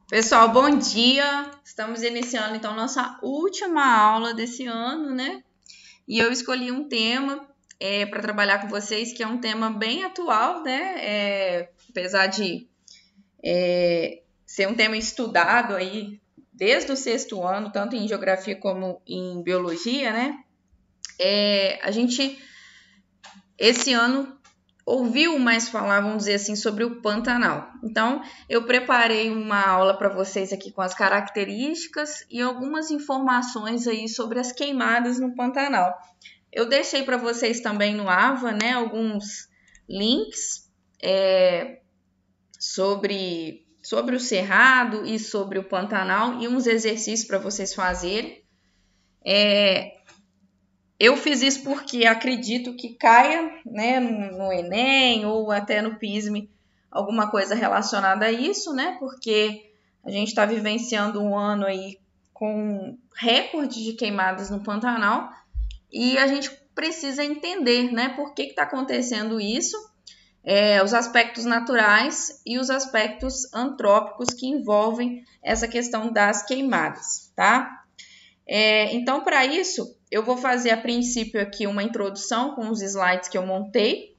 Pessoal, bom dia! Estamos iniciando então nossa última aula desse ano, né? E eu escolhi um tema para trabalhar com vocês, que é um tema bem atual, né? Apesar de ser um tema estudado aí desde o sexto ano, tanto em geografia como em biologia, né? A gente, esse ano, ouviu mais falar, vamos dizer assim, sobre o Pantanal. Então, eu preparei uma aula para vocês aqui com as características e algumas informações aí sobre as queimadas no Pantanal. Eu deixei para vocês também no AVA, né, alguns links sobre o Cerrado e sobre o Pantanal e uns exercícios para vocês fazerem. Eu fiz isso porque acredito que caia, né, no Enem ou até no PISME alguma coisa relacionada a isso, né? Porque a gente está vivenciando um ano aí com recorde de queimadas no Pantanal e a gente precisa entender, né, por que está acontecendo isso, os aspectos naturais e os aspectos antrópicos que envolvem essa questão das queimadas, tá? Então, para isso, eu vou fazer a princípio aqui uma introdução com os slides que eu montei,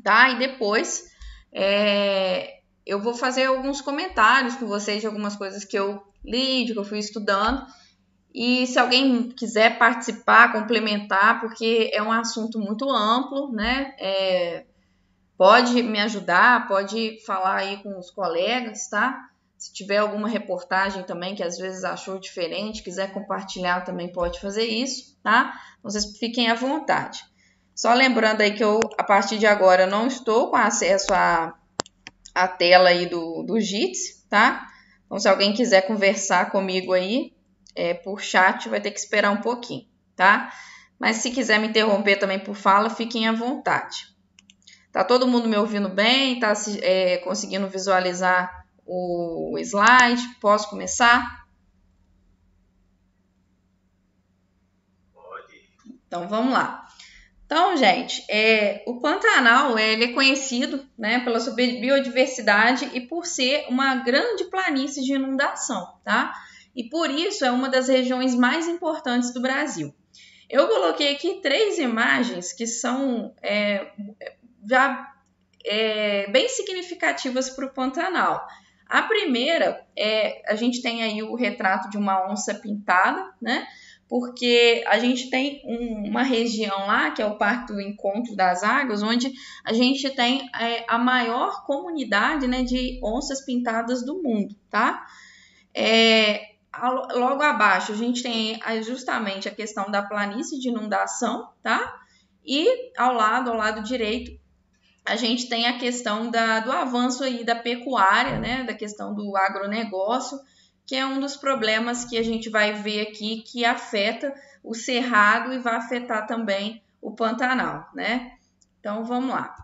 tá? E depois eu vou fazer alguns comentários com vocês de algumas coisas que eu li, que eu fui estudando. E se alguém quiser participar, complementar, porque é um assunto muito amplo, né? Pode me ajudar, pode falar aí com os colegas, tá? Se tiver alguma reportagem também que às vezes achou diferente, quiser compartilhar também pode fazer isso, tá? Então, vocês fiquem à vontade. Só lembrando aí que eu, a partir de agora, não estou com acesso à tela aí do Jitsi, tá? Então, se alguém quiser conversar comigo aí, por chat, vai ter que esperar um pouquinho, tá? Mas se quiser me interromper também por fala, fiquem à vontade. Tá todo mundo me ouvindo bem? Tá conseguindo visualizar o slide? Posso começar? Pode. Então, vamos lá. Então, gente, o Pantanal ele é conhecido, né, pela sua biodiversidade e por ser uma grande planície de inundação, tá? E por isso é uma das regiões mais importantes do Brasil. Eu coloquei aqui 3 imagens que são já bem significativas para o Pantanal. A primeira a gente tem aí o retrato de uma onça pintada, né? Porque a gente tem uma região lá, que é o Parque do Encontro das Águas, onde a gente tem a maior comunidade, né, de onças pintadas do mundo, tá? Logo abaixo a gente tem justamente a questão da planície de inundação, tá? E ao lado direito, a gente tem a questão do avanço aí da pecuária, né, da questão do agronegócio, que é um dos problemas que a gente vai ver aqui que afeta o Cerrado e vai afetar também o Pantanal, né? Então, vamos lá.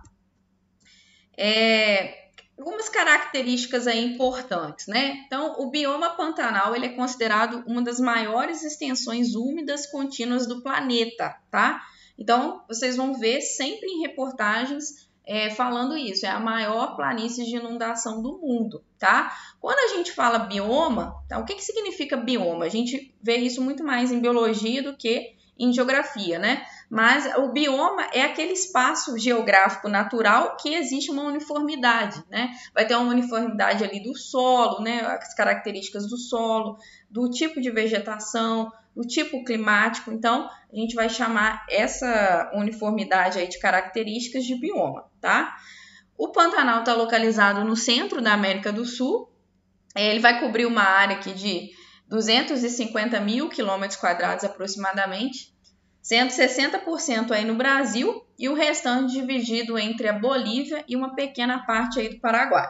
Algumas características aí importantes, né? Então, o bioma Pantanal ele é considerado uma das maiores extensões úmidas contínuas do planeta, tá? Então, vocês vão ver sempre em reportagens falando isso, é a maior planície de inundação do mundo, tá? Quando a gente fala bioma, tá? O que significa bioma? A gente vê isso muito mais em biologia do que em geografia, né? Mas o bioma é aquele espaço geográfico natural que existe uma uniformidade, né? Vai ter uma uniformidade ali do solo, né? As características do solo, do tipo de vegetação, do tipo climático. Então, a gente vai chamar essa uniformidade aí de características de bioma, tá? O Pantanal está localizado no centro da América do Sul. Ele vai cobrir uma área aqui de 250 mil quilômetros quadrados aproximadamente, sendo 60% aí no Brasil e o restante dividido entre a Bolívia e uma pequena parte aí do Paraguai.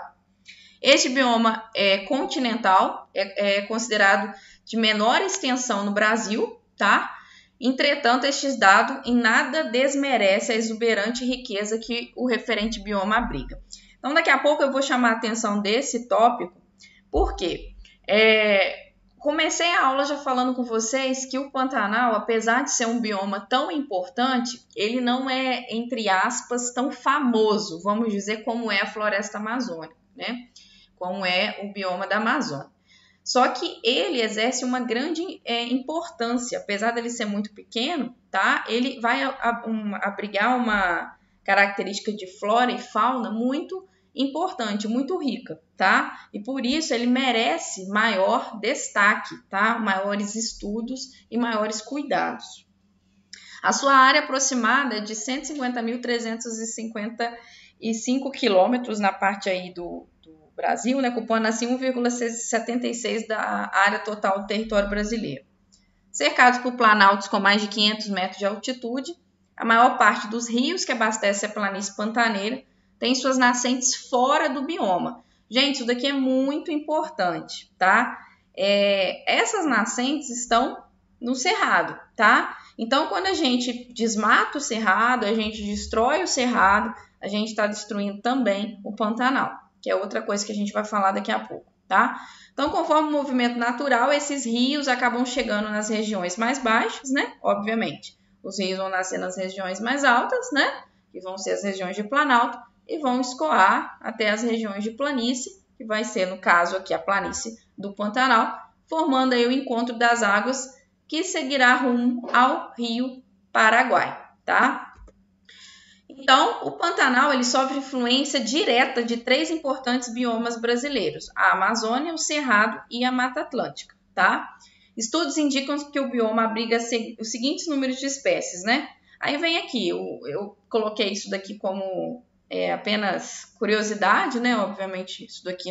Este bioma continental, é considerado de menor extensão no Brasil, tá? Entretanto, estes dados em nada desmerece a exuberante riqueza que o referente bioma abriga. Então, daqui a pouco eu vou chamar a atenção desse tópico, porque comecei a aula já falando com vocês que o Pantanal, apesar de ser um bioma tão importante, ele não é, entre aspas, tão famoso, vamos dizer, como é a floresta amazônica, né? Como é o bioma da Amazônia. Só que ele exerce uma grande importância, apesar dele ser muito pequeno, tá? Ele vai abrigar uma característica de flora e fauna muito importante, muito rica, tá? E por isso ele merece maior destaque, tá? Maiores estudos e maiores cuidados. A sua área aproximada é de 150.355 quilômetros na parte aí do Brasil, né, ocupando assim 1,76% da área total do território brasileiro. Cercados por planaltos com mais de 500 metros de altitude, a maior parte dos rios que abastecem a planície pantaneira tem suas nascentes fora do bioma. Gente, isso daqui é muito importante, tá? Essas nascentes estão no cerrado, tá? Então, quando a gente desmata o cerrado, a gente destrói o cerrado, a gente está destruindo também o Pantanal, que é outra coisa que a gente vai falar daqui a pouco, tá? Então, conforme o movimento natural, esses rios acabam chegando nas regiões mais baixas, né? Obviamente, os rios vão nascer nas regiões mais altas, né? Que vão ser as regiões de planalto, e vão escoar até as regiões de planície, que vai ser, no caso aqui, a planície do Pantanal, formando aí o encontro das águas que seguirá rumo ao Rio Paraguai, tá? Então, o Pantanal ele sofre influência direta de 3 importantes biomas brasileiros, a Amazônia, o Cerrado e a Mata Atlântica, tá? Estudos indicam que o bioma abriga os seguintes números de espécies, né? Aí vem aqui, eu coloquei isso daqui como apenas curiosidade, né? Obviamente, isso daqui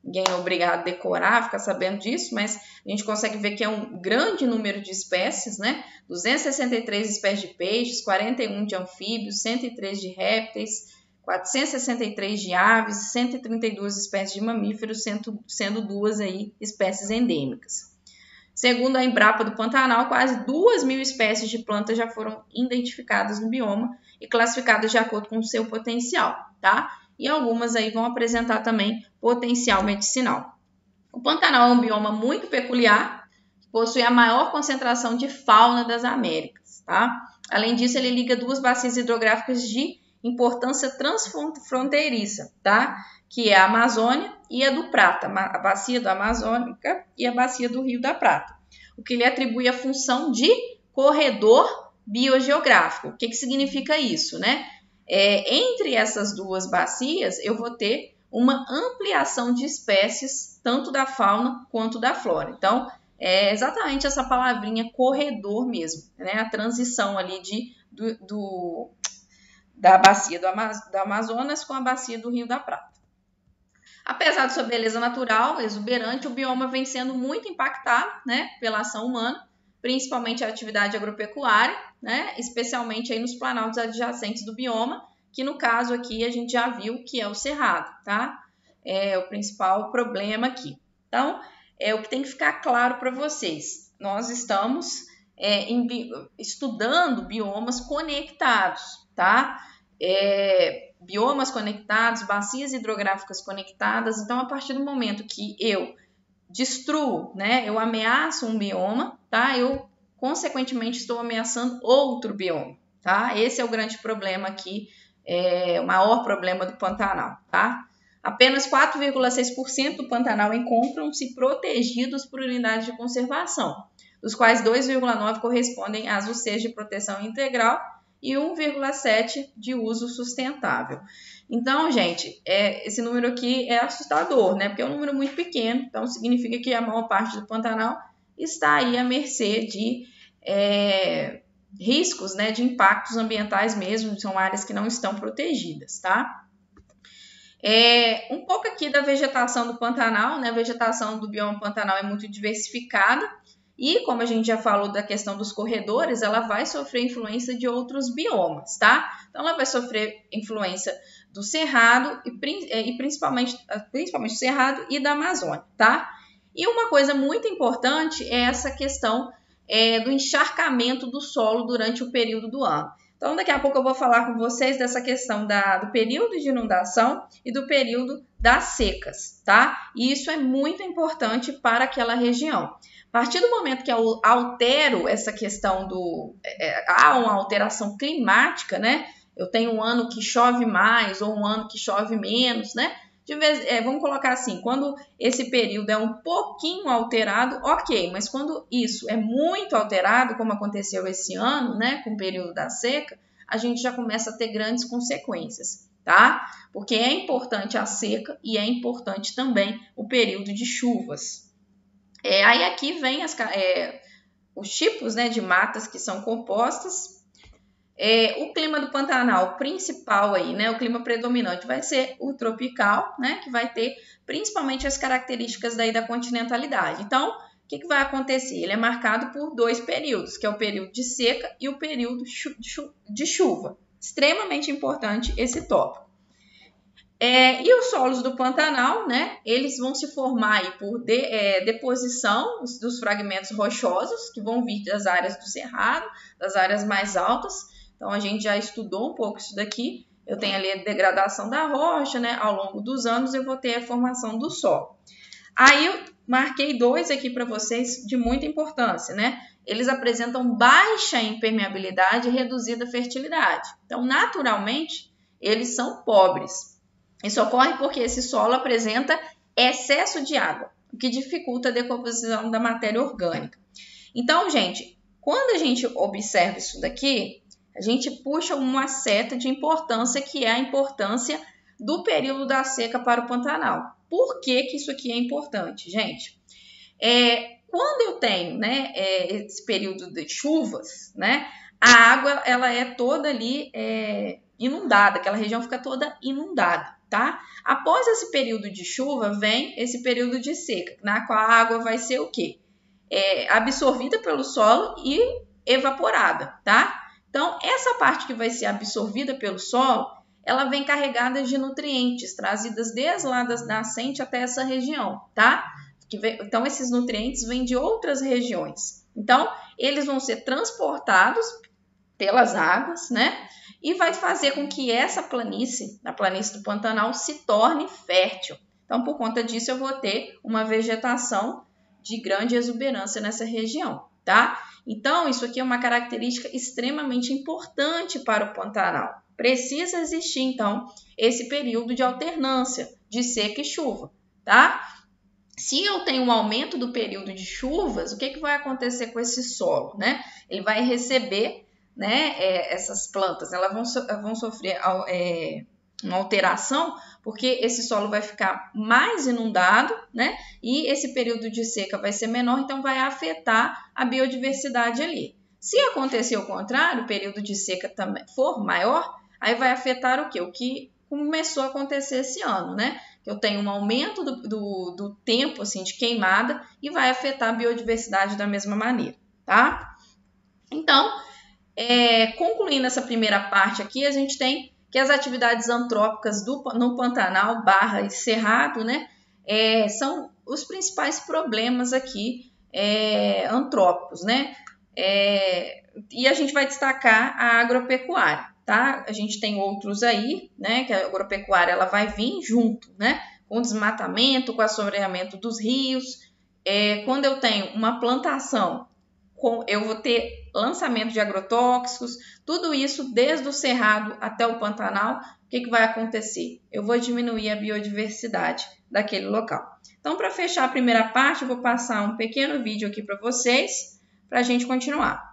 ninguém é obrigado a decorar, ficar sabendo disso, mas a gente consegue ver que é um grande número de espécies, né? 263 espécies de peixes, 41 de anfíbios, 103 de répteis, 463 de aves, 132 espécies de mamíferos, sendo 2 aí espécies endêmicas. Segundo a Embrapa do Pantanal, quase 2.000 espécies de plantas já foram identificadas no bioma e classificadas de acordo com o seu potencial, tá? E algumas aí vão apresentar também potencial medicinal. O Pantanal é um bioma muito peculiar, que possui a maior concentração de fauna das Américas, tá? Além disso, ele liga 2 bacias hidrográficas de importância transfronteiriça, tá? Que é a Amazônia e a do Prata, a bacia da Amazônica e a bacia do Rio da Prata, o que lhe atribui a função de corredor biogeográfico. O que significa isso, né? Entre essas 2 bacias, eu vou ter uma ampliação de espécies, tanto da fauna quanto da flora. Então, é exatamente essa palavrinha corredor mesmo, né? A transição ali da bacia do Amazonas com a bacia do Rio da Prata. Apesar de sua beleza natural exuberante, o bioma vem sendo muito impactado, né, pela ação humana, principalmente a atividade agropecuária, né, especialmente aí nos planaltos adjacentes do bioma, que no caso aqui a gente já viu que é o cerrado, tá? É o principal problema aqui. Então, o que tem que ficar claro para vocês, nós estamos estudando biomas conectados, tá? Biomas conectados, bacias hidrográficas conectadas. Então, a partir do momento que eu destruo, né, eu ameaço um bioma, tá? Eu, consequentemente, estou ameaçando outro bioma, tá? Esse é o grande problema aqui, o maior problema do Pantanal, tá? Apenas 4,6% do Pantanal encontram-se protegidos por unidades de conservação, dos quais 2,9% correspondem às UCs de proteção integral e 1,7% de uso sustentável. Então, gente, esse número aqui é assustador, né? Porque é um número muito pequeno, então significa que a maior parte do Pantanal está aí à mercê de riscos, né, de impactos ambientais mesmo, são áreas que não estão protegidas, tá? Um pouco aqui da vegetação do Pantanal, né? A vegetação do bioma Pantanal é muito diversificada, e como a gente já falou da questão dos corredores, ela vai sofrer influência de outros biomas, tá? Então, ela vai sofrer influência do Cerrado e principalmente do Cerrado e da Amazônia, tá? E uma coisa muito importante é essa questão do encharcamento do solo durante o período do ano. Então, daqui a pouco eu vou falar com vocês dessa questão do período de inundação e do período das secas, tá? E isso é muito importante para aquela região. A partir do momento que eu altero essa questão há uma alteração climática, né? Eu tenho um ano que chove mais ou um ano que chove menos, né? Vamos colocar assim, quando esse período é um pouquinho alterado, ok, mas quando isso é muito alterado, como aconteceu esse ano, né, com o período da seca, a gente já começa a ter grandes consequências, tá? Porque é importante a seca e é importante também o período de chuvas. Aí aqui vem os tipos, né, de matas que são compostas. O clima do Pantanal principal aí, né, o clima predominante vai ser o tropical, né, que vai ter principalmente as características daí da continentalidade. Então, o que vai acontecer? Ele é marcado por 2 períodos, que é o período de seca e o período de chuva. Extremamente importante esse tópico. E os solos do Pantanal, né, eles vão se formar aí por deposição dos fragmentos rochosos, que vão vir das áreas do cerrado, das áreas mais altas. Então, a gente já estudou um pouco isso daqui. Eu tenho ali a degradação da rocha, né? Ao longo dos anos, eu vou ter a formação do solo. Aí, eu marquei 2 aqui para vocês de muita importância, né? Eles apresentam baixa impermeabilidade e reduzida fertilidade. Então, naturalmente, eles são pobres. Isso ocorre porque esse solo apresenta excesso de água, o que dificulta a decomposição da matéria orgânica. Então, gente, quando a gente observa isso daqui, a gente puxa uma seta de importância, que é a importância do período da seca para o Pantanal. Por que isso aqui é importante, gente? Quando eu tenho, né, esse período de chuvas, né, a água ela é toda ali inundada, aquela região fica toda inundada, tá? Após esse período de chuva, vem esse período de seca, na qual a água vai ser o quê? Absorvida pelo solo e evaporada, tá? Então, essa parte que vai ser absorvida pelo solo, ela vem carregada de nutrientes, trazidas desde lá da nascente até essa região, tá? Então, esses nutrientes vêm de outras regiões. Então, eles vão ser transportados pelas águas, né? E vai fazer com que essa planície, a planície do Pantanal, se torne fértil. Então, por conta disso, eu vou ter uma vegetação de grande exuberância nessa região, tá? Então, isso aqui é uma característica extremamente importante para o Pantanal. Precisa existir, então, esse período de alternância de seca e chuva, tá? Se eu tenho um aumento do período de chuvas, o que vai acontecer com esse solo, né? Ele vai receber, né, essas plantas, elas vão sofrer uma alteração, porque esse solo vai ficar mais inundado, né? E esse período de seca vai ser menor, então vai afetar a biodiversidade ali. Se acontecer o contrário, o período de seca também for maior, aí vai afetar o quê? O que começou a acontecer esse ano, né? Que eu tenho um aumento do tempo assim, de queimada e vai afetar a biodiversidade da mesma maneira, tá? Então, concluindo essa primeira parte aqui, a gente tem que as atividades antrópicas no Pantanal / Cerrado, né, são os principais problemas aqui antrópicos, né? E a gente vai destacar a agropecuária, tá? A gente tem outros aí, né, que a agropecuária ela vai vir junto, né, com o desmatamento, com o assoreamento dos rios. Quando eu tenho uma plantação, eu vou ter lançamento de agrotóxicos, tudo isso desde o Cerrado até o Pantanal. O que vai acontecer? Eu vou diminuir a biodiversidade daquele local. Então, para fechar a primeira parte, eu vou passar um pequeno vídeo aqui para vocês, para a gente continuar.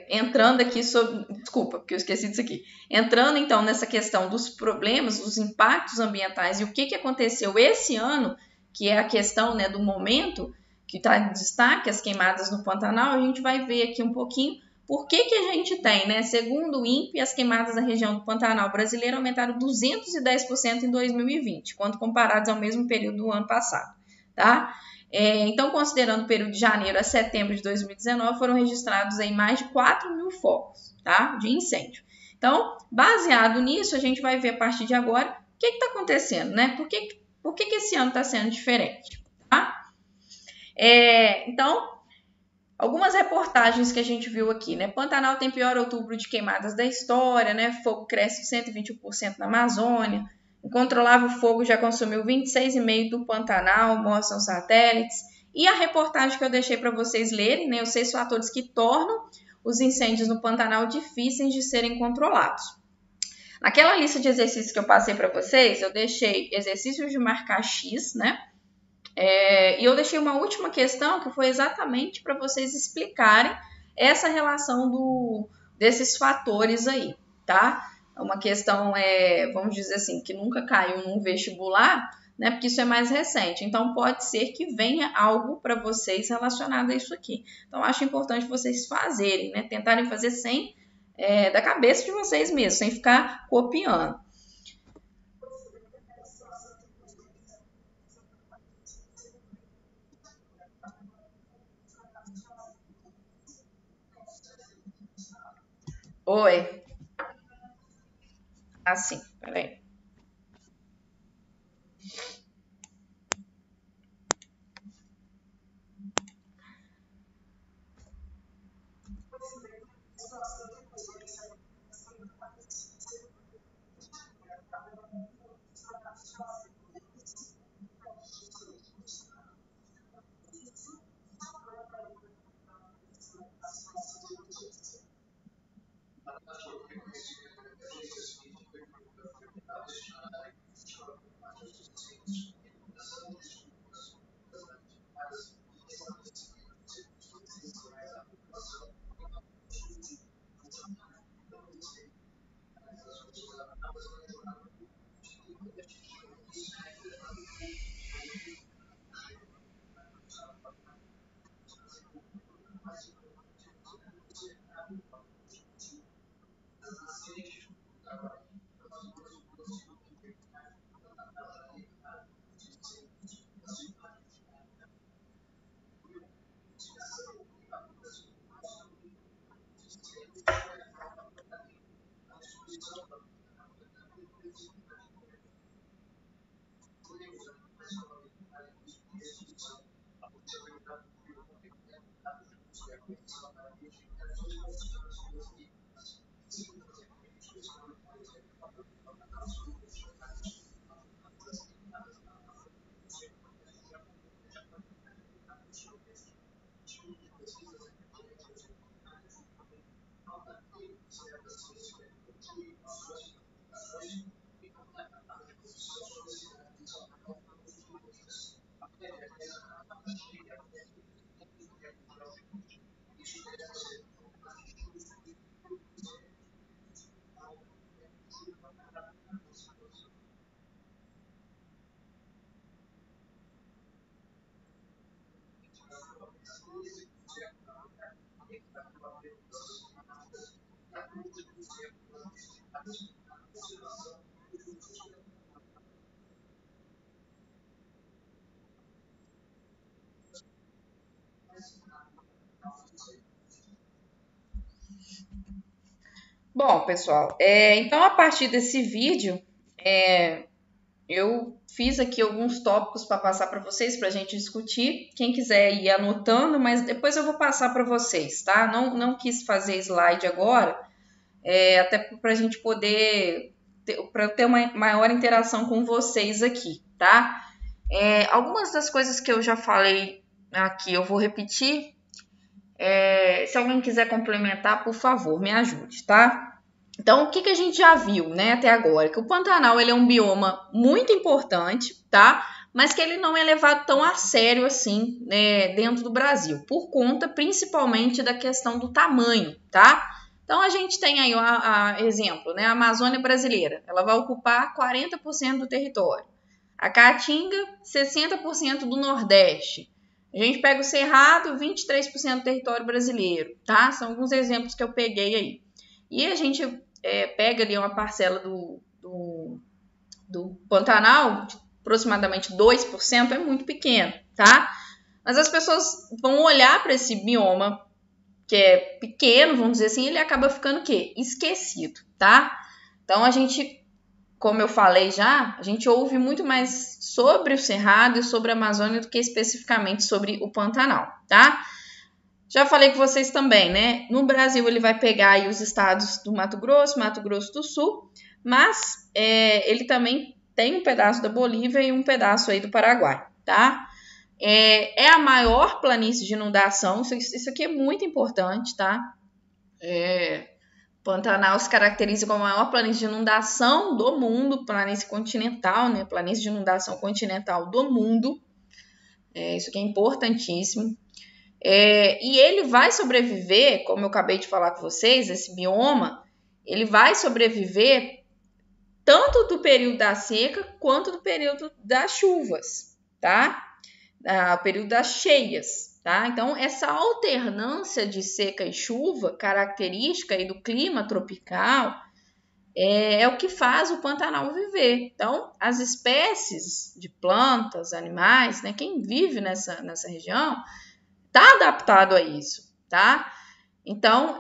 Entrando aqui desculpa, porque eu esqueci disso aqui. Entrando, então, nessa questão dos problemas, dos impactos ambientais e o que aconteceu esse ano, que é a questão, né, do momento, que está em destaque, as queimadas no Pantanal, a gente vai ver aqui um pouquinho por que a gente tem, né? Segundo o INPE, as queimadas na região do Pantanal brasileiro aumentaram 210% em 2020, quando comparados ao mesmo período do ano passado, tá? Então, considerando o período de janeiro a setembro de 2019, foram registrados aí mais de 4.000 focos, tá? De incêndio. Então, baseado nisso, a gente vai ver a partir de agora o que está acontecendo, né? Por que esse ano está sendo diferente, tá? Então, algumas reportagens que a gente viu aqui, né? Pantanal tem pior outubro de queimadas da história, né? Fogo cresce 121% na Amazônia. Incontrolável fogo já consumiu 26,5% do Pantanal, mostram satélites. E a reportagem que eu deixei para vocês lerem, né? Os 6 fatores que tornam os incêndios no Pantanal difíceis de serem controlados. Naquela lista de exercícios que eu passei para vocês, eu deixei exercícios de marcar X, né? E eu deixei uma última questão que foi exatamente para vocês explicarem essa relação desses fatores aí, tá? Uma questão, vamos dizer assim, que nunca caiu num vestibular, né? Porque isso é mais recente. Então, pode ser que venha algo para vocês relacionado a isso aqui. Então, acho importante vocês fazerem, né? Tentarem fazer sem, da cabeça de vocês mesmos, sem ficar copiando. Oi. Assim, peraí. Bom, pessoal, então a partir desse vídeo, eu fiz aqui alguns tópicos para passar para vocês, para a gente discutir. Quem quiser ir anotando, mas depois eu vou passar para vocês, tá? Não quis fazer slide agora, até para a gente poder ter uma maior interação com vocês aqui, tá? Algumas das coisas que eu já falei aqui eu vou repetir. Se alguém quiser complementar, por favor, me ajude, tá? Então, o que a gente já viu, né, até agora? Que o Pantanal ele é um bioma muito importante, tá? Mas que ele não é levado tão a sério assim, né, dentro do Brasil, por conta principalmente da questão do tamanho, tá? Então, a gente tem aí, exemplo, né, a Amazônia brasileira, ela vai ocupar 40% do território. A Caatinga, 60% do Nordeste. A gente pega o Cerrado, 23% do território brasileiro, tá? São alguns exemplos que eu peguei aí. E a gente pega ali uma parcela do Pantanal, aproximadamente 2%, é muito pequeno, tá? Mas as pessoas vão olhar para esse bioma, que é pequeno, vamos dizer assim, ele acaba ficando o quê? Esquecido, tá? Então, a gente, como eu falei já, a gente ouve muito mais sobre o Cerrado e sobre a Amazônia do que especificamente sobre o Pantanal, tá? Já falei com vocês também, né? No Brasil ele vai pegar aí os estados do Mato Grosso do Sul, mas ele também tem um pedaço da Bolívia e um pedaço aí do Paraguai, tá? É a maior planície de inundação, isso aqui é muito importante, tá? Pantanal se caracteriza como a maior planície de inundação do mundo, planície continental, né? Planície de inundação continental do mundo. Isso aqui é importantíssimo. E ele vai sobreviver, como eu acabei de falar com vocês, esse bioma, ele vai sobreviver tanto do período da seca quanto do período das chuvas, tá? O período das cheias. Tá? Então, essa alternância de seca e chuva, característica aí do clima tropical, é o que faz o Pantanal viver. Então, as espécies de plantas, animais, né, quem vive nessa região, está adaptado a isso. Tá? Então,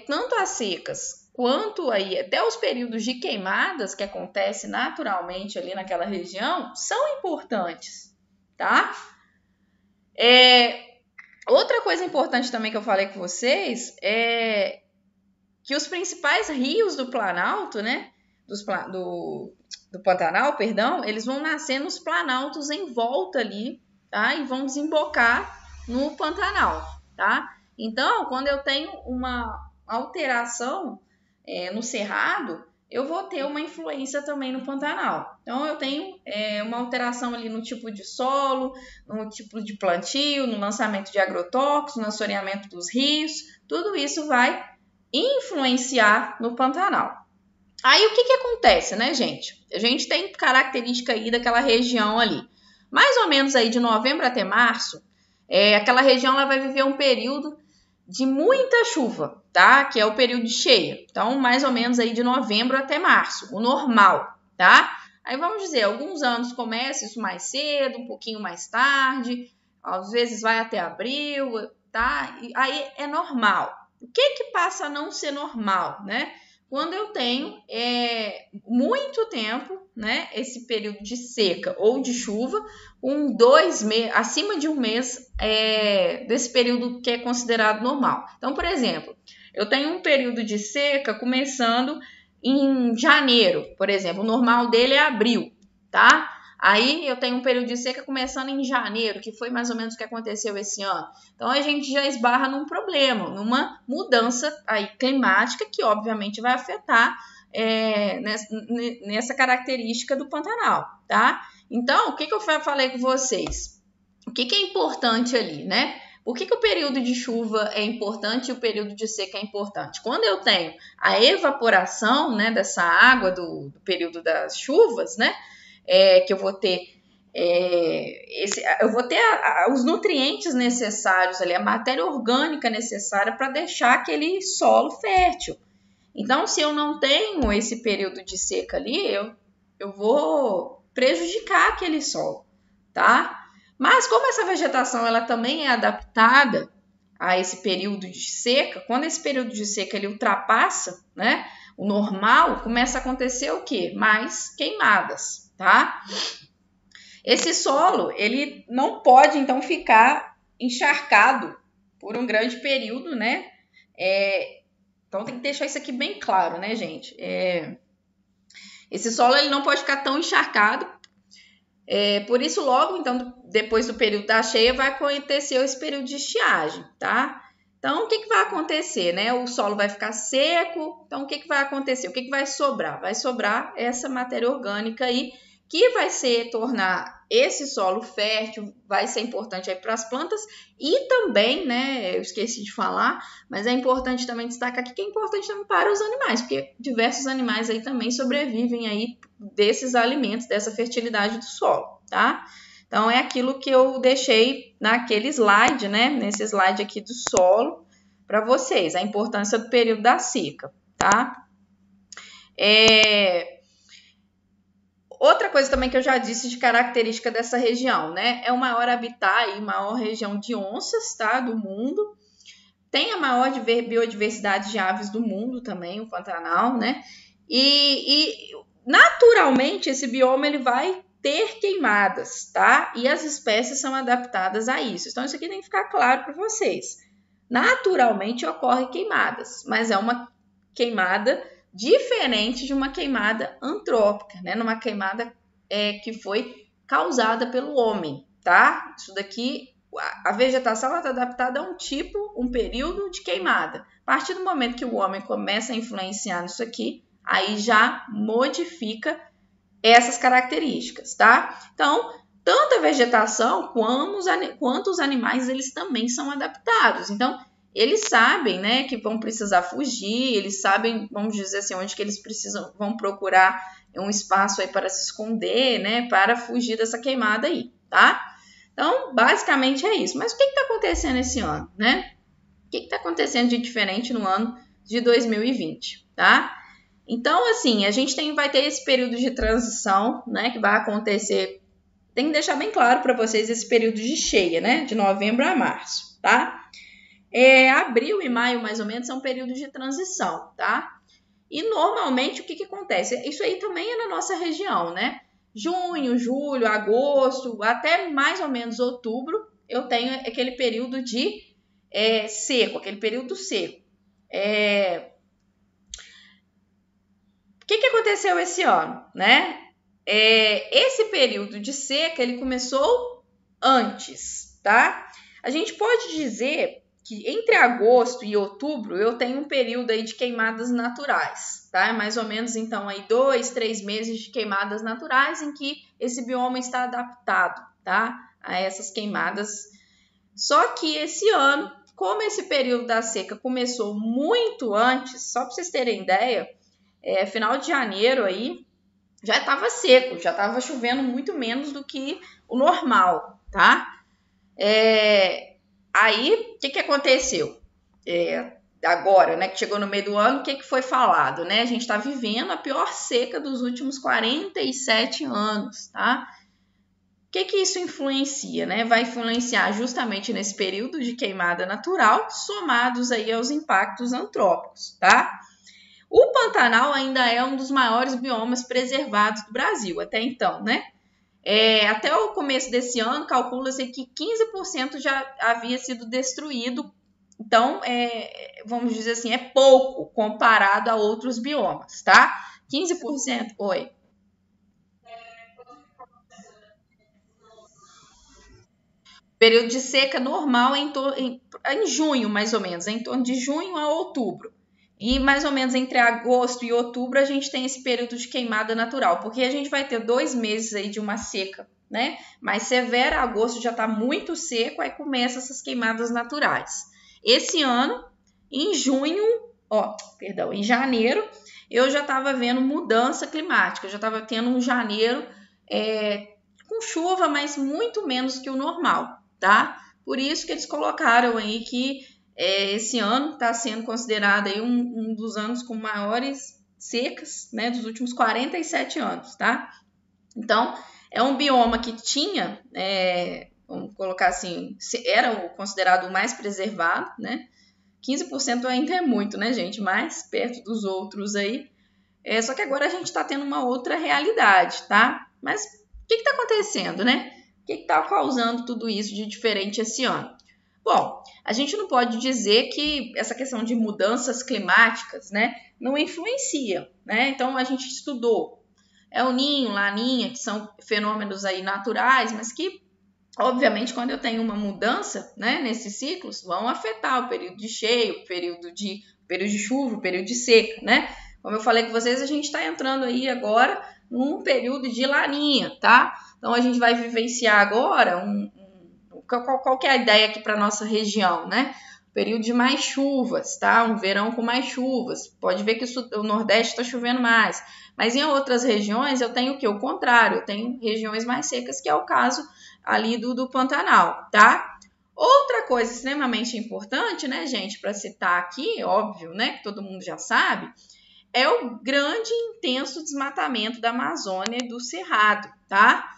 tanto as secas quanto aí, até os períodos de queimadas que acontecem naturalmente ali naquela região, são importantes. Tá? Outra coisa importante também que eu falei com vocês é que os principais rios do Planalto, né, do Pantanal, perdão, eles vão nascer nos planaltos em volta ali, tá, e vão desembocar no Pantanal, tá. Então, quando eu tenho uma alteração no cerrado, eu vou ter uma influência também no Pantanal. Então, eu tenho uma alteração ali no tipo de solo, no tipo de plantio, no lançamento de agrotóxicos, no assoreamento dos rios. Tudo isso vai influenciar no Pantanal. Aí, o que acontece, né, gente? A gente tem característica aí daquela região ali. Mais ou menos aí de novembro até março, aquela região ela vai viver um período de muita chuva, tá? Que é o período de cheia. Então, mais ou menos aí de novembro até março, o normal, tá? Aí vamos dizer, alguns anos começa isso mais cedo, um pouquinho mais tarde, às vezes vai até abril, tá? E aí é normal. O que passa a não ser normal, né? Quando eu tenho muito tempo, né, esse período de seca ou de chuva, 2 meses, acima de um mês desse período que é considerado normal. Então, por exemplo, eu tenho um período de seca começando em janeiro, por exemplo, o normal dele é abril, tá? Aí eu tenho um período de seca começando em janeiro, que foi mais ou menos o que aconteceu esse ano. Então a gente já esbarra num problema, numa mudança aí climática que obviamente vai afetar nessa característica do Pantanal, tá? Então, o que eu falei com vocês? O que é importante ali, né? Por que o período de chuva é importante e o período de seca é importante? Quando eu tenho a evaporação, né, dessa água do período das chuvas, né? Que eu vou ter os nutrientes necessários ali, a matéria orgânica necessária para deixar aquele solo fértil. Então, se eu não tenho esse período de seca ali, eu vou prejudicar aquele solo, tá? Mas como essa vegetação ela também é adaptada a esse período de seca, quando esse período de seca ele ultrapassa, né, o normal, começa a acontecer o quê? Mais queimadas. Tá? Esse solo, ele não pode, então, ficar encharcado por um grande período, né? Então, tem que deixar isso aqui bem claro, né, gente? Esse solo, ele não pode ficar tão encharcado. Por isso, logo, então, depois do período da cheia, vai acontecer esse período de estiagem, tá? Então, o que vai acontecer, né? O solo vai ficar seco. Então, o que vai acontecer? O que vai sobrar? Vai sobrar essa matéria orgânica aí, que vai tornar esse solo fértil, vai ser importante aí para as plantas e também, né, eu esqueci de falar, mas é importante também destacar aqui que é importante também para os animais, porque diversos animais aí também sobrevivem aí desses alimentos, dessa fertilidade do solo, tá? Então, é aquilo que eu deixei naquele slide, né, nesse slide aqui do solo, para vocês, a importância do período da seca, tá? Outra coisa também que eu já disse de característica dessa região, né? É o maior habitat e maior região de onças, tá? Do mundo. Tem a maior biodiversidade de aves do mundo também, o Pantanal, né? E naturalmente esse bioma ele vai ter queimadas, tá? E as espécies são adaptadas a isso. Então isso aqui tem que ficar claro para vocês. Naturalmente ocorrem queimadas, mas é uma queimada diferente de uma queimada antrópica, né? Numa queimada que foi causada pelo homem, tá? Isso daqui a vegetação está adaptada a um período de queimada. A partir do momento que o homem começa a influenciar nisso aqui, aí já modifica essas características, tá? Então, tanto a vegetação quanto os animais, eles também são adaptados. Então, eles sabem, né, que vão precisar fugir, eles sabem, vamos dizer assim, onde que eles vão procurar um espaço aí para se esconder, né, para fugir dessa queimada aí, tá? Então, basicamente é isso. Mas o que está acontecendo esse ano, né? O que está acontecendo de diferente no ano de 2020, tá? Então, assim, a gente vai ter esse período de transição, né, que vai acontecer. Tem que deixar bem claro para vocês esse período de cheia, né, de novembro a março, tá? Abril e maio, mais ou menos, são períodos de transição, tá? E normalmente o que acontece? Isso aí também é na nossa região, né? Junho, julho, agosto, até mais ou menos outubro, eu tenho aquele período de seco, aquele período seco. O que aconteceu esse ano, né? Esse período de seca, ele começou antes, tá? A gente pode dizer que entre agosto e outubro eu tenho um período aí de queimadas naturais, tá? Mais ou menos, então, aí 2, 3 meses de queimadas naturais em que esse bioma está adaptado, tá? A essas queimadas. Só que esse ano, como esse período da seca começou muito antes, só para vocês terem ideia, final de janeiro aí já estava seco, já estava chovendo muito menos do que o normal, tá? Aí, o que aconteceu? Agora, né, que chegou no meio do ano, o que foi falado, né? A gente está vivendo a pior seca dos últimos 47 anos, tá? O que isso influencia, né? Vai influenciar justamente nesse período de queimada natural, somados aí aos impactos antrópicos, tá? O Pantanal ainda é um dos maiores biomas preservados do Brasil, até então, né? Até o começo desse ano, calcula-se que 15% já havia sido destruído. Então, vamos dizer assim, é pouco comparado a outros biomas, tá? 15%, oi. Período de seca normal em junho, mais ou menos, em torno de junho a outubro. E mais ou menos entre agosto e outubro a gente tem esse período de queimada natural, porque a gente vai ter 2 meses aí de uma seca, né? Mais severa, agosto já está muito seco, aí começa essas queimadas naturais. Esse ano, em em janeiro, eu já estava vendo mudança climática, eu já estava tendo um janeiro com chuva, mas muito menos que o normal, tá? Por isso que eles colocaram aí que esse ano está sendo considerado aí um dos anos com maiores secas, né, dos últimos 47 anos, tá? Então, é um bioma que tinha, vamos colocar assim, era considerado o mais preservado, né? 15% ainda é muito, né, gente? Mais perto dos outros aí. Só que agora a gente está tendo uma outra realidade, tá? Mas o que está acontecendo, né? O que está causando tudo isso de diferente esse ano? Bom, a gente não pode dizer que essa questão de mudanças climáticas, né, não influencia, né? Então, a gente estudou El Niño, Laninha, que são fenômenos aí naturais, mas que, obviamente, quando eu tenho uma mudança, né, nesses ciclos, vão afetar o período de cheio, o período de chuva, o período de seca, né? Como eu falei com vocês, a gente está entrando aí agora num período de laninha, tá? Então, a gente vai vivenciar agora qual que é a ideia aqui para nossa região, né? Período de mais chuvas, tá? Um verão com mais chuvas. Pode ver que o Nordeste está chovendo mais. Mas em outras regiões eu tenho o quê? O contrário, eu tenho regiões mais secas, que é o caso ali do Pantanal, tá? Outra coisa extremamente importante, né, gente, para citar aqui, óbvio, né, que todo mundo já sabe, é o grande e intenso desmatamento da Amazônia e do Cerrado, tá?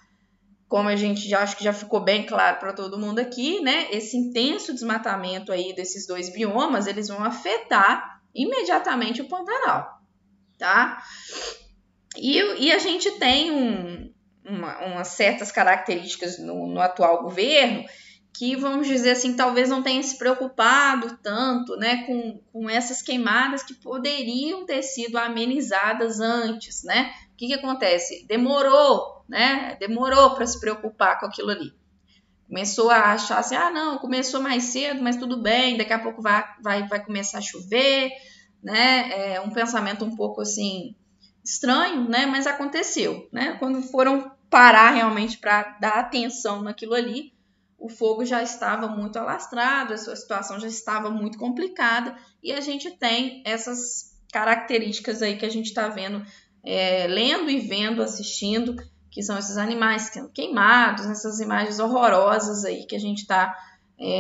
Como a gente acho que já ficou bem claro para todo mundo aqui, né? Esse intenso desmatamento aí desses dois biomas, eles vão afetar imediatamente o Pantanal, tá? E a gente tem umas certas características no atual governo que, vamos dizer assim, talvez não tenha se preocupado tanto, né, com essas queimadas que poderiam ter sido amenizadas antes, né? O que acontece? Demorou, né? Demorou para se preocupar com aquilo ali. Começou a achar assim, não, começou mais cedo, mas tudo bem, daqui a pouco vai começar a chover, né? Um pensamento um pouco assim estranho, né? Mas aconteceu, né? Quando foram parar realmente para dar atenção naquilo ali, o fogo já estava muito alastrado, a sua situação já estava muito complicada e a gente tem essas características aí que a gente está vendo, lendo e vendo, assistindo, que são esses animais sendo queimados, essas imagens horrorosas aí que a gente está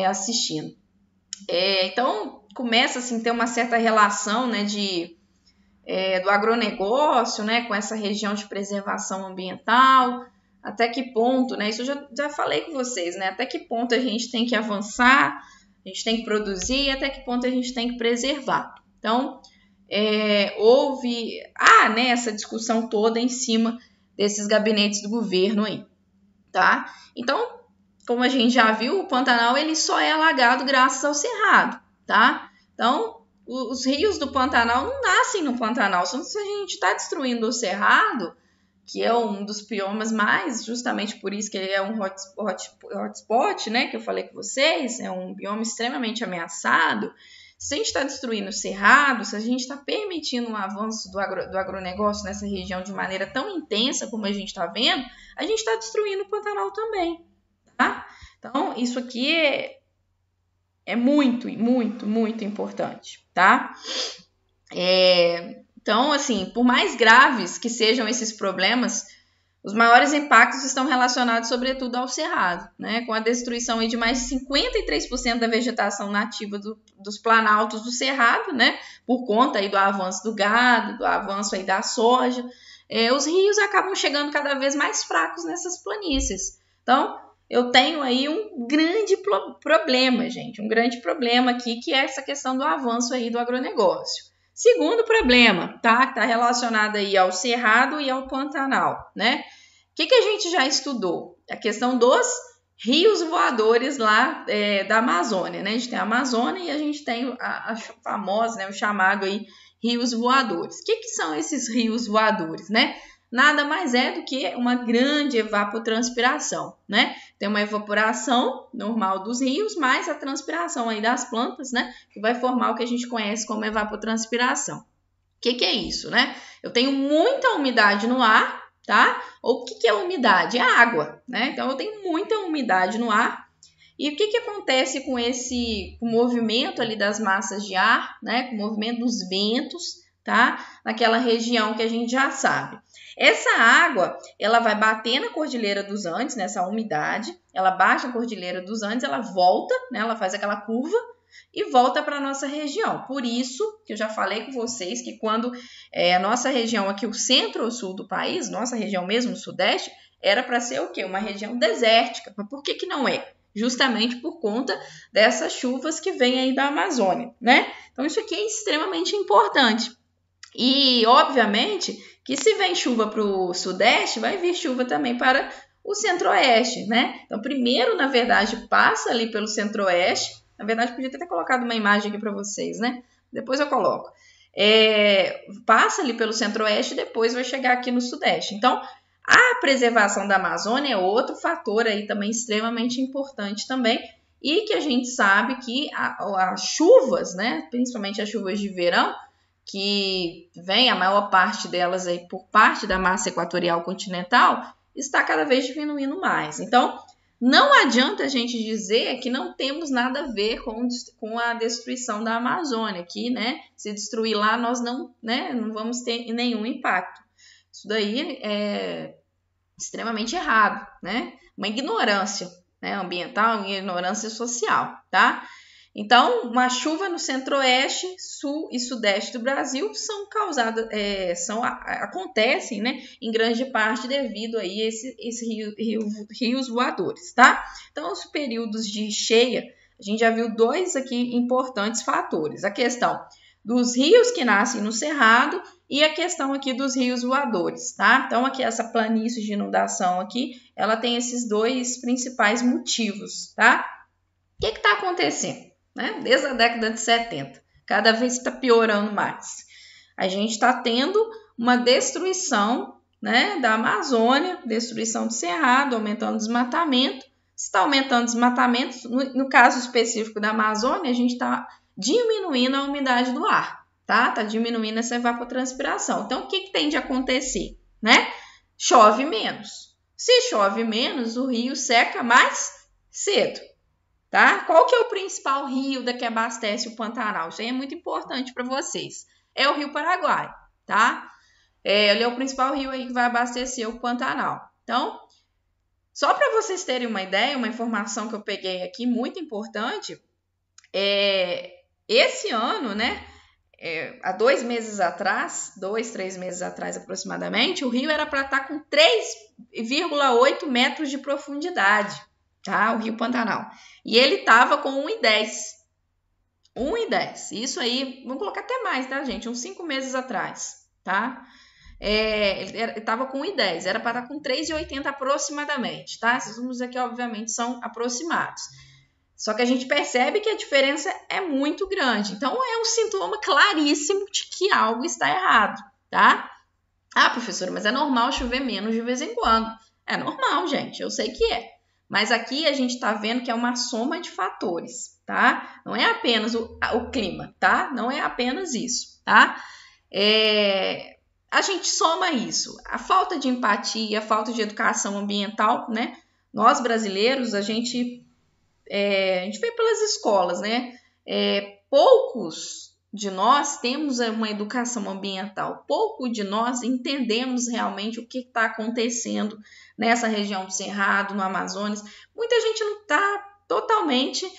assistindo. Então, começa assim, a ter uma certa relação, né, do agronegócio, né, com essa região de preservação ambiental, até que ponto, né, isso eu já falei com vocês, né, até que ponto a gente tem que avançar, a gente tem que produzir, até que ponto a gente tem que preservar. Então, houve né, essa discussão toda em cima desses gabinetes do governo aí, tá? Então, como a gente já viu, o Pantanal ele só é alagado graças ao cerrado, tá? Então, os rios do Pantanal não nascem no Pantanal, só se a gente está destruindo o cerrado, que é um dos biomas mais, justamente por isso que ele é um hotspot, né, que eu falei com vocês, é um bioma extremamente ameaçado. Se a gente está destruindo o cerrado, se a gente está permitindo um avanço do agronegócio nessa região de maneira tão intensa como a gente está vendo, a gente está destruindo o Pantanal também, tá? Então, isso aqui é muito, muito, muito importante, tá? Então, assim, por mais graves que sejam esses problemas, os maiores impactos estão relacionados, sobretudo, ao cerrado, né? Com a destruição aí de mais de 53% da vegetação nativa dos planaltos do cerrado, né? Por conta aí do avanço do gado, do avanço aí da soja. Os rios acabam chegando cada vez mais fracos nessas planícies. Então, eu tenho aí um grande problema, gente, um grande problema aqui, que é essa questão do avanço aí do agronegócio. Segundo problema, tá? Que está relacionado aí ao cerrado e ao Pantanal, né? O que a gente já estudou? A questão dos rios voadores lá da Amazônia, né? A gente tem a Amazônia e a gente tem a famosa, né, o chamado aí rios voadores. O que são esses rios voadores, né? Nada mais é do que uma grande evapotranspiração, né? Tem uma evaporação normal dos rios, mais a transpiração aí das plantas, né? Que vai formar o que a gente conhece como evapotranspiração. O que é isso, né? Eu tenho muita umidade no ar, tá? Ou o que é umidade? É água, né? Então, eu tenho muita umidade no ar. E o que acontece com o movimento ali das massas de ar, né? Com o movimento dos ventos, tá? Naquela região que a gente já sabe. Essa água, ela vai bater na Cordilheira dos Andes, nessa umidade, ela baixa a Cordilheira dos Andes, ela volta, né? Ela faz aquela curva e volta para a nossa região. Por isso que eu já falei com vocês que quando a nossa região aqui, o centro-sul do país, nossa região mesmo, o sudeste, era para ser o quê? Uma região desértica. Mas por que não é? Justamente por conta dessas chuvas que vêm aí da Amazônia, né? Então, isso aqui é extremamente importante. E, obviamente, que se vem chuva para o sudeste, vai vir chuva também para o centro-oeste, né? Então, primeiro, na verdade, passa ali pelo centro-oeste. Na verdade, podia ter colocado uma imagem aqui para vocês, né? Depois eu coloco. Passa ali pelo centro-oeste e depois vai chegar aqui no sudeste. Então, a preservação da Amazônia é outro fator aí também extremamente importante também. E que a gente sabe que as chuvas, né? Principalmente as chuvas de verão, que vem a maior parte delas aí por parte da massa equatorial continental, está cada vez diminuindo mais. Então, não adianta a gente dizer que não temos nada a ver com a destruição da Amazônia, que, né, se destruir lá, nós não vamos ter nenhum impacto. Isso daí é extremamente errado, né? Uma ignorância, né, ambiental, uma ignorância social, tá? Então, uma chuva no centro-oeste, sul e sudeste do Brasil acontecem, né, em grande parte devido a esses rios voadores, tá? Então, os períodos de cheia, a gente já viu dois aqui importantes fatores. A questão dos rios que nascem no cerrado e a questão aqui dos rios voadores, tá? Então, aqui essa planície de inundação aqui, ela tem esses dois principais motivos, tá? O que está acontecendo? Né? Desde a década de 70, cada vez está piorando mais. A gente está tendo uma destruição, né, da Amazônia, destruição do cerrado, aumentando o desmatamento, está aumentando desmatamento. No caso específico da Amazônia, a gente está diminuindo a umidade do ar, tá? Está diminuindo essa evapotranspiração. Então, o que tende a acontecer, né? Chove menos. Se chove menos, o rio seca mais cedo, tá? Qual que é o principal rio que abastece o Pantanal? Isso aí é muito importante para vocês. É o Rio Paraguai, tá? Ele é o principal rio aí que vai abastecer o Pantanal. Então, só para vocês terem uma ideia, uma informação que eu peguei aqui muito importante, esse ano, né? Há 2 meses atrás, 2, 3 meses atrás aproximadamente, o rio era para estar com 3,8 metros de profundidade, tá? O Rio Pantanal. E ele estava com 1,10. 1,10. Isso aí, vamos colocar até mais, tá, gente? Uns 5 meses atrás, tá? Ele estava com 1,10. Era para estar com 3,80 aproximadamente, tá? Esses números aqui, obviamente, são aproximados. Só que a gente percebe que a diferença é muito grande. Então, é um sintoma claríssimo de que algo está errado, tá? Ah, professora, mas é normal chover menos de vez em quando. É normal, gente, eu sei que é. Mas aqui a gente está vendo que é uma soma de fatores, tá? Não é apenas o clima, tá? Não é apenas isso, tá? A gente soma isso. A falta de empatia, a falta de educação ambiental, né? Nós, brasileiros, a gente vê pelas escolas, né? Poucos de nós temos uma educação ambiental, pouco de nós entendemos realmente o que está acontecendo nessa região do Cerrado, no Amazonas. Muita gente não está totalmente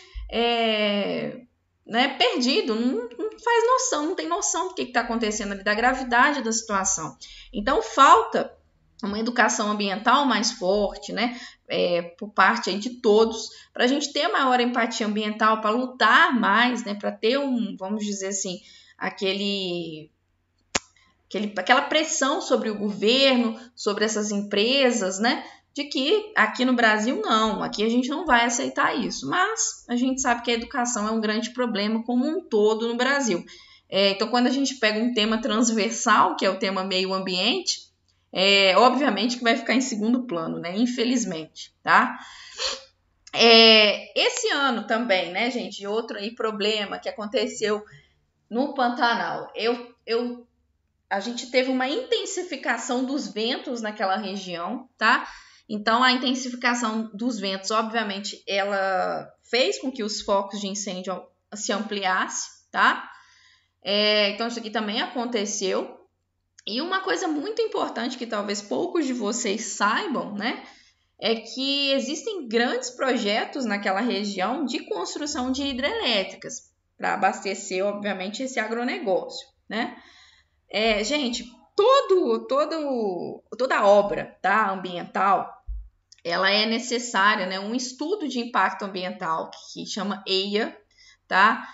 perdido, não faz noção, não tem noção do que está acontecendo ali, da gravidade da situação. Então, falta uma educação ambiental mais forte, né? Por parte aí de todos, para a gente ter maior empatia ambiental, para lutar mais, né? Para ter vamos dizer assim, aquela pressão sobre o governo, sobre essas empresas, né? De que aqui no Brasil não, aqui a gente não vai aceitar isso, mas a gente sabe que a educação é um grande problema como um todo no Brasil. Então, quando a gente pega um tema transversal, que é o tema meio ambiente, obviamente que vai ficar em segundo plano, né? Infelizmente, tá? Esse ano também, né, gente? Outro aí problema que aconteceu no Pantanal. A gente teve uma intensificação dos ventos naquela região, tá? Então, a intensificação dos ventos, obviamente, ela fez com que os focos de incêndio se ampliassem, tá? Então, isso aqui também aconteceu. E uma coisa muito importante que talvez poucos de vocês saibam, né, é que existem grandes projetos naquela região de construção de hidrelétricas para abastecer, obviamente, esse agronegócio, né? Gente, toda obra, tá, ambiental, ela é necessária, né, um estudo de impacto ambiental que chama EIA, tá?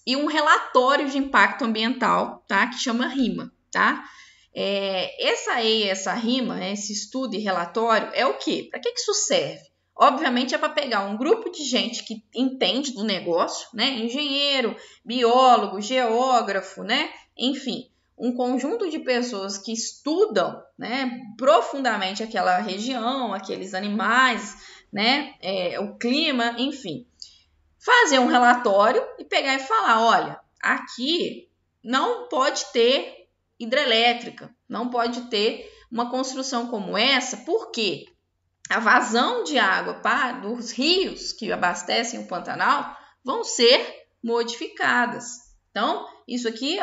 E um relatório de impacto ambiental, tá? Que chama RIMA, tá? Essa EIA, essa RIMA, esse estudo e relatório é o quê? Para que isso serve? Obviamente é para pegar um grupo de gente que entende do negócio, né? Engenheiro, biólogo, geógrafo, né? Enfim, um conjunto de pessoas que estudam, né, profundamente aquela região, aqueles animais, né? O clima, enfim. Fazer um relatório e pegar e falar, olha, aqui não pode ter hidrelétrica, não pode ter uma construção como essa, porque a vazão de água dos rios que abastecem o Pantanal vão ser modificadas. Então, isso aqui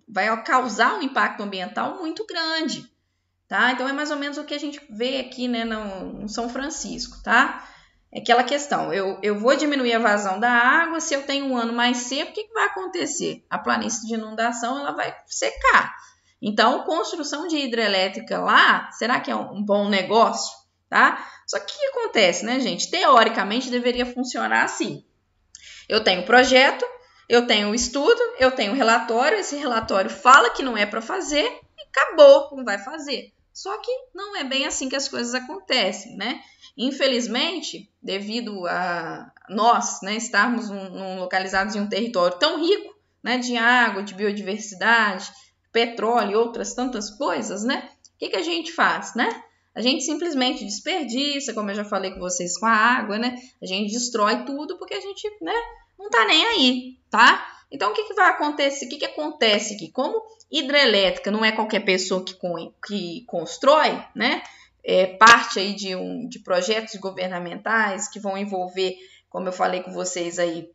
vai causar um impacto ambiental muito grande, tá? Então, é mais ou menos o que a gente vê aqui, né, no São Francisco, tá? É aquela questão, eu vou diminuir a vazão da água, se eu tenho um ano mais seco, o que vai acontecer? A planície de inundação ela vai secar. Então, construção de hidrelétrica lá, será que é um bom negócio? Tá? Só que o que acontece, né, gente? Teoricamente, deveria funcionar assim. Eu tenho o projeto, eu tenho o estudo, eu tenho o relatório, esse relatório fala que não é para fazer e acabou, não vai fazer. Só que não é bem assim que as coisas acontecem, né? Infelizmente, devido a nós, né, estarmos localizados em um território tão rico, né, de água, de biodiversidade, petróleo e outras tantas coisas, né? O que a gente faz, né? A gente simplesmente desperdiça, como eu já falei com vocês, com a água, né? A gente destrói tudo porque a gente, né, não tá nem aí, tá? Então, o que vai acontecer? O que acontece aqui? Como hidrelétrica não é qualquer pessoa que constrói, né? Parte aí de projetos governamentais que vão envolver, como eu falei com vocês aí,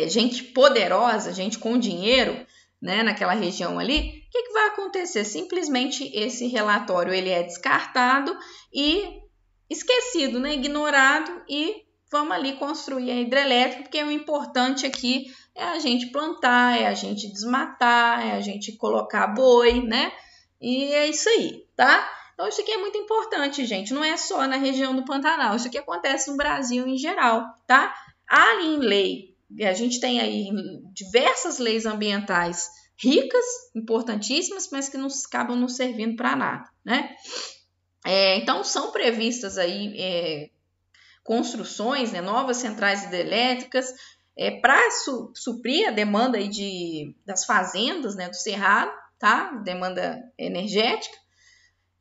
gente poderosa, gente com dinheiro, né, naquela região ali. O que vai acontecer? Simplesmente esse relatório ele é descartado e esquecido, né, ignorado, e vamos ali construir a hidrelétrica, porque o importante aqui é a gente plantar, é a gente desmatar, é a gente colocar boi, né? E é isso aí, tá? Então isso aqui é muito importante, gente. Não é só na região do Pantanal, isso aqui acontece no Brasil em geral, tá? Há em lei, a gente tem aí diversas leis ambientais ricas, importantíssimas, mas que não acabam não servindo para nada, né? Então são previstas aí construções, né, novas centrais hidrelétricas para suprir a demanda aí das fazendas, né, do cerrado, tá? Demanda energética.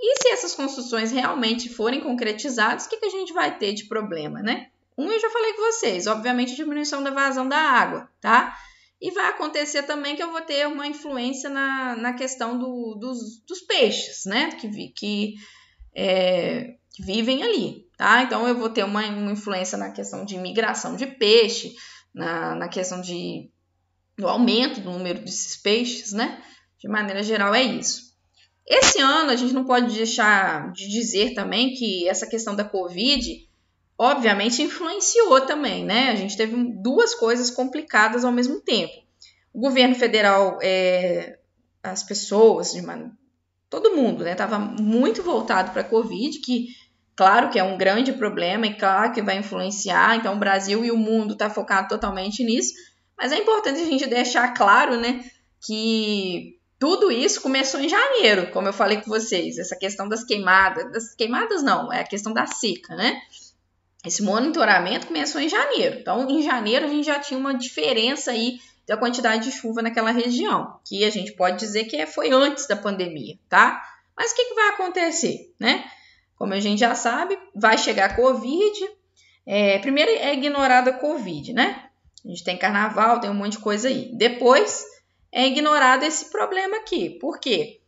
E se essas construções realmente forem concretizadas, o que a gente vai ter de problema, né? Eu já falei com vocês, obviamente, diminuição da vazão da água, tá? E vai acontecer também que eu vou ter uma influência na questão dos peixes, né? Que vivem ali, tá? Então, eu vou ter uma influência na questão de migração de peixe, na questão do aumento do número desses peixes, né? De maneira geral, é isso. Esse ano, a gente não pode deixar de dizer também que essa questão da Covid, obviamente, influenciou também, né? A gente teve duas coisas complicadas ao mesmo tempo. O governo federal, as pessoas, todo mundo, né? Estava muito voltado para a Covid, que, claro que é um grande problema e claro que vai influenciar. Então, o Brasil e o mundo estão focados totalmente nisso. Mas é importante a gente deixar claro, né, que tudo isso começou em janeiro, como eu falei com vocês. Essa questão das queimadas não, é a questão da seca, né? Esse monitoramento começou em janeiro. Então, em janeiro, a gente já tinha uma diferença aí da quantidade de chuva naquela região, que a gente pode dizer que foi antes da pandemia, tá? Mas o que vai acontecer, né? Como a gente já sabe, vai chegar a Covid. Primeiro é ignorada a Covid, né? A gente tem carnaval, tem um monte de coisa aí. Depois é ignorado esse problema aqui. Por quê?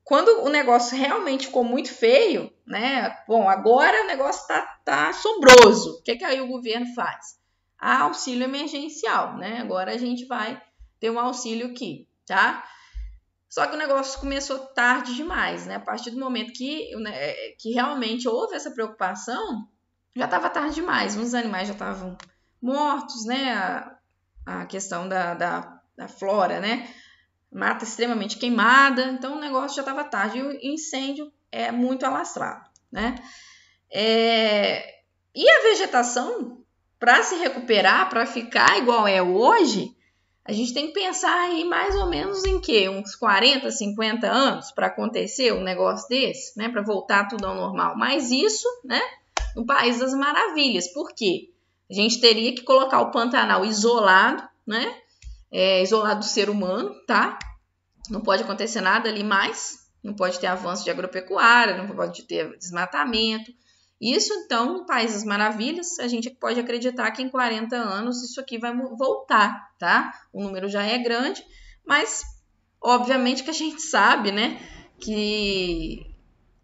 Quando o negócio realmente ficou muito feio, né? Bom, agora o negócio tá assombroso. O que aí o governo faz? Auxílio emergencial, né? Agora a gente vai ter um auxílio aqui, tá? Só que o negócio começou tarde demais, né? A partir do momento que realmente houve essa preocupação, já estava tarde demais. Uns animais já estavam mortos, né? A questão da flora, né? Mata extremamente queimada, então o negócio já estava tarde e o incêndio é muito alastrado, né? E a vegetação, para se recuperar, para ficar igual é hoje, a gente tem que pensar aí mais ou menos em quê? Uns 40, 50 anos para acontecer um negócio desse, né? Para voltar tudo ao normal. Mas isso, né? No País das Maravilhas. Por quê? A gente teria que colocar o Pantanal isolado, né? Isolado do ser humano, tá? Não pode acontecer nada ali mais. Não pode ter avanço de agropecuária, não pode ter desmatamento. Isso, então, no País das Maravilhas, a gente pode acreditar que em 40 anos isso aqui vai voltar, tá? O número já é grande, mas obviamente que a gente sabe, né, que...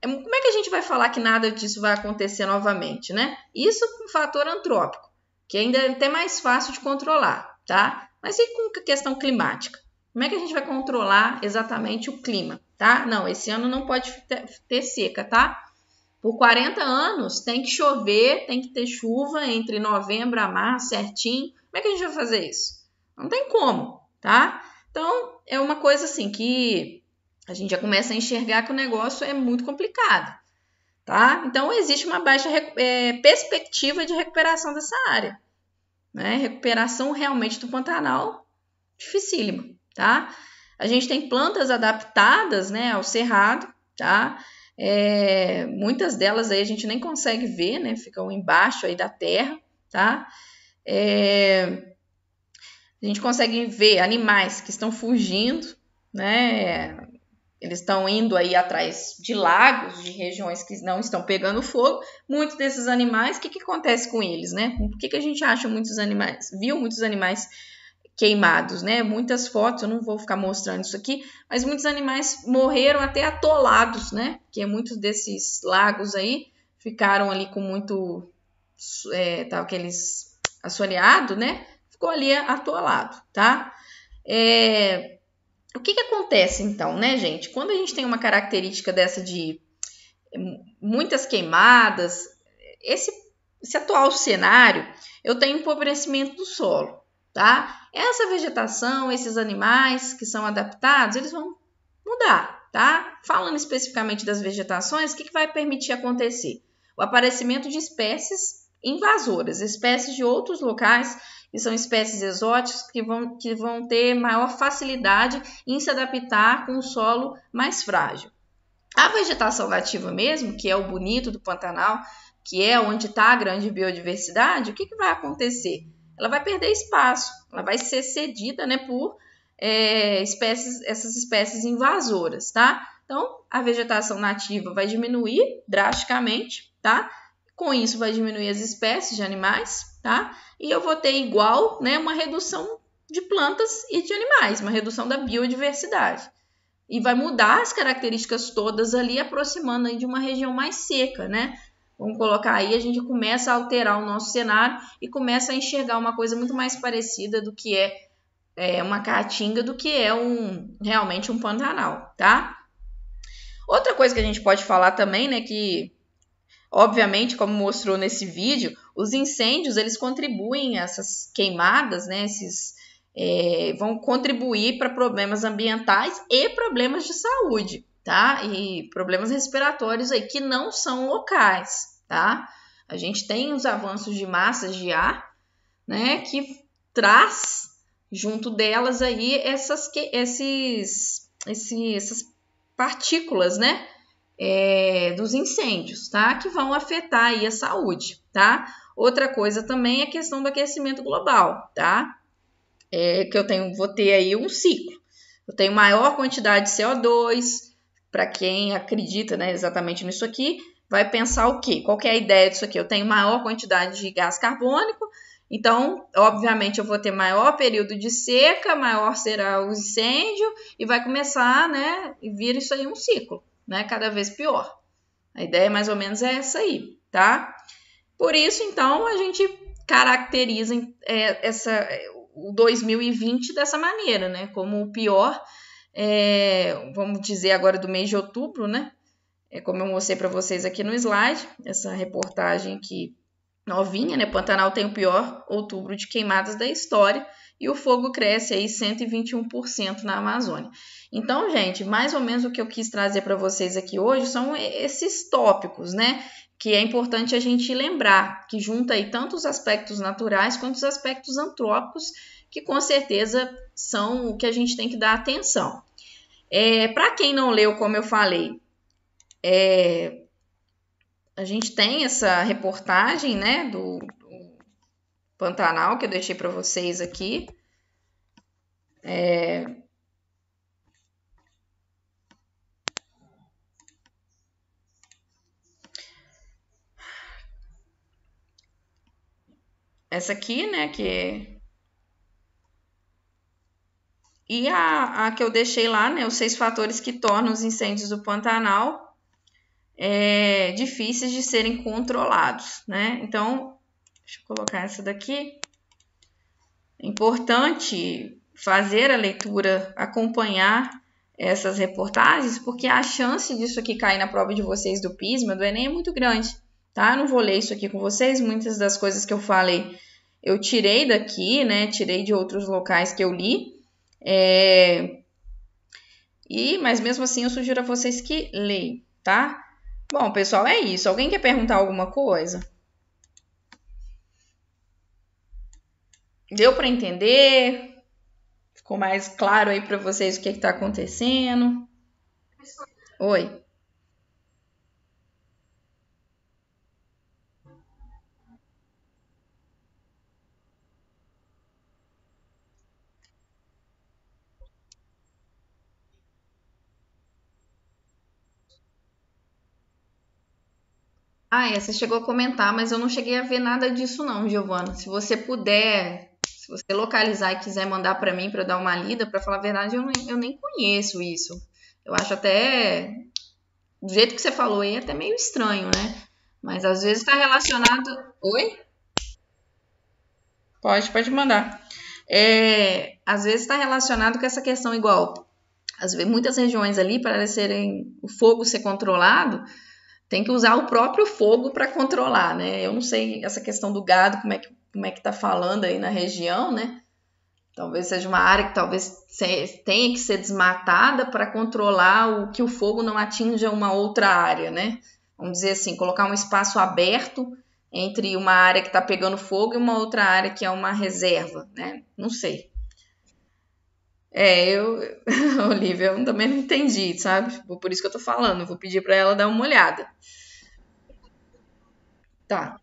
Como é que a gente vai falar que nada disso vai acontecer novamente, né? Isso com fator antrópico, que ainda é até mais fácil de controlar, tá? Mas e com a questão climática? Como é que a gente vai controlar exatamente o clima, tá? Não, esse ano não pode ter seca, tá? Por 40 anos tem que chover, tem que ter chuva entre novembro a março certinho. Como é que a gente vai fazer isso? Não tem como, tá? Então, é uma coisa assim que a gente já começa a enxergar que o negócio é muito complicado, tá? Então, existe uma baixa perspectiva de recuperação dessa área, né? Recuperação realmente do Pantanal, dificílima, tá? A gente tem plantas adaptadas, né, ao cerrado, tá? Muitas delas aí a gente nem consegue ver, né? Ficam embaixo aí da terra, tá? A gente consegue ver animais que estão fugindo, né? eles estão indo aí atrás de lagos, de regiões que não estão pegando fogo. Muitos desses animais, o que acontece com eles, né? Por que a gente acha muitos animais, viu muitos animais queimados, né? Muitas fotos, eu não vou ficar mostrando isso aqui, mas muitos animais morreram até atolados, né? Que muitos desses lagos aí ficaram ali com muito, tá, aqueles assoreado, né? Ficou ali atolado, tá? O que acontece então, né, gente? Quando a gente tem uma característica dessa de muitas queimadas, esse atual cenário, eu tenho empobrecimento do solo, tá? Essa vegetação, esses animais que são adaptados, eles vão mudar, tá? Falando especificamente das vegetações, o que vai permitir acontecer? O aparecimento de espécies invasoras, espécies de outros locais, que são espécies exóticas que vão ter maior facilidade em se adaptar com o solo mais frágil. A vegetação nativa mesmo, que é o bonito do Pantanal, que é onde está a grande biodiversidade, o que vai acontecer? Ela vai perder espaço, ela vai ser cedida, né, por essas espécies invasoras, tá? Então, a vegetação nativa vai diminuir drasticamente, tá? Com isso, vai diminuir as espécies de animais, tá? E eu vou ter igual, né, uma redução de plantas e de animais, uma redução da biodiversidade. E vai mudar as características todas ali, aproximando aí de uma região mais seca, né? Vamos colocar aí, a gente começa a alterar o nosso cenário e começa a enxergar uma coisa muito mais parecida do que é uma caatinga, do que é realmente um Pantanal, tá? Outra coisa que a gente pode falar também, né, que obviamente, como mostrou nesse vídeo, os incêndios, eles contribuem, essas queimadas, né, vão contribuir para problemas ambientais e problemas de saúde, tá? E problemas respiratórios aí que não são locais, tá? A gente tem os avanços de massas de ar, né, que traz junto delas aí essas partículas, né, dos incêndios, tá? Que vão afetar aí a saúde, tá? Outra coisa também é a questão do aquecimento global, tá? Que vou ter aí um ciclo. Eu tenho maior quantidade de CO2, para quem acredita, né, exatamente nisso aqui, vai pensar o quê? Qual que é a ideia disso aqui? Eu tenho maior quantidade de gás carbônico, então, obviamente, eu vou ter maior período de seca, maior será o incêndio, e vai começar, né, e vira isso aí um ciclo, né, cada vez pior. A ideia mais ou menos é essa aí, tá? Por isso, então, a gente caracteriza o 2020 dessa maneira, né? Como o pior, vamos dizer agora do mês de outubro, né? Como eu mostrei para vocês aqui no slide, essa reportagem aqui novinha, né? Pantanal tem o pior outubro de queimadas da história e o fogo cresce aí 121% na Amazônia. Então, gente, mais ou menos o que eu quis trazer para vocês aqui hoje são esses tópicos, né? Que é importante a gente lembrar, que junta aí tanto os aspectos naturais quanto os aspectos antrópicos, que com certeza são o que a gente tem que dar atenção. Para quem não leu, como eu falei, a gente tem essa reportagem, né, do Pantanal, que eu deixei para vocês aqui. Essa aqui, né, E a que eu deixei lá, né, os 6 fatores que tornam os incêndios do Pantanal difíceis de serem controlados, né? Então, deixa eu colocar essa daqui. É importante fazer a leitura, acompanhar essas reportagens, porque a chance disso aqui cair na prova de vocês do PISMA, do Enem, é muito grande, tá? Eu não vou ler isso aqui com vocês, muitas das coisas que eu falei eu tirei daqui, né? Tirei de outros locais que eu li, mas mesmo assim eu sugiro a vocês que leiam, tá? Bom, pessoal, é isso. Alguém quer perguntar alguma coisa? Deu para entender? Ficou mais claro aí para vocês o que está acontecendo? Oi. Ah, é, você chegou a comentar, mas eu não cheguei a ver nada disso não, Giovana. Se você puder, se você localizar e quiser mandar para mim para eu dar uma lida, para falar a verdade, eu nem conheço isso. Eu acho até, do jeito que você falou aí, até meio estranho, né? Mas às vezes está relacionado. Oi? Pode mandar. É, às vezes está relacionado com essa questão igual. Às vezes, muitas regiões ali, para serem, o fogo ser controlado, tem que usar o próprio fogo para controlar, né? Eu não sei essa questão do gado, como é que tá falando aí na região, né? Talvez seja uma área que talvez tenha que ser desmatada para controlar o que o fogo não atinja uma outra área, né? Vamos dizer assim, colocar um espaço aberto entre uma área que está pegando fogo e uma outra área que é uma reserva, né? Não sei. É, Olivia, eu também não entendi, sabe? Por isso que eu tô falando, vou pedir para ela dar uma olhada. Tá.